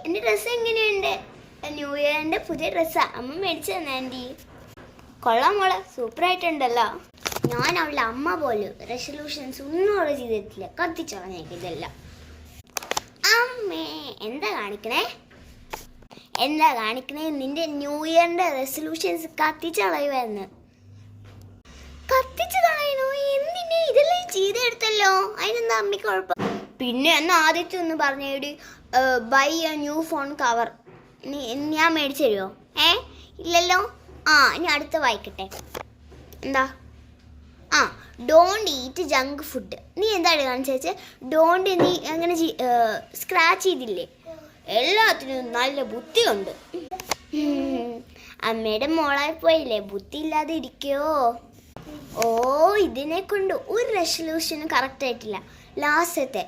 എൻ്റെ ഡ്രസ്സ് എങ്ങനെയുണ്ട്? ന്യൂ ഇയറിൻ്റെ പുതിയ ഡ്രസ്സാണ് അമ്മ മേടിച്ചു തന്നെ ആൻറ്റി. കൊള്ളാം മോളെ, സൂപ്പറായിട്ടുണ്ടല്ലോ. ഞാൻ അവളുടെ അമ്മ പോലും റെസൊല്യൂഷൻസ് ഒന്നും അവളെ ചെയ്തിട്ടില്ല, കത്തിച്ചു കളഞ്ഞേക്ക് ഇതെല്ലാം. അമ്മേ എന്താ കാണിക്കണേ? നിന്റെ ന്യൂ ഇയറിൻ്റെ റെസൊല്യൂഷൻസ് കത്തിച്ചു കളയുമായിരുന്നു. കത്തിച്ചു കളയണോ? എന്തിനെ? ഇതെല്ലാം ചെയ്തെടുത്തല്ലോ, അതിനെന്താ അമ്മയ്ക്ക് കുഴപ്പം? പിന്നെ എന്നാ ആദ്യത്തെ ഒന്ന് പറഞ്ഞേടി, buy a new phone cover. ഞാൻ മേടിച്ചു തരുമോ? ഇല്ലല്ലോ. ഇനി അടുത്ത വായിക്കട്ടെ. എന്താ? Don't eat junk food. നീ എന്താണ് കാണിച്ചേച്ചേ? ഡോണ്ട് നീ അങ്ങനെ സ്ക്രാച്ച് ചെയ്തില്ലേ? എല്ലാത്തിനും നല്ല ബുദ്ധിയുണ്ട്. അമ്മയുടെ മോളായി പോയില്ലേ, ബുദ്ധി ഇല്ലാതെ ഇരിക്കോ? ഇതിനെ കൊണ്ട് ഒരു റെസൊല്യൂഷനും കറക്റ്റ് ആയിട്ടില്ല. ലാസ്റ്റത്തെ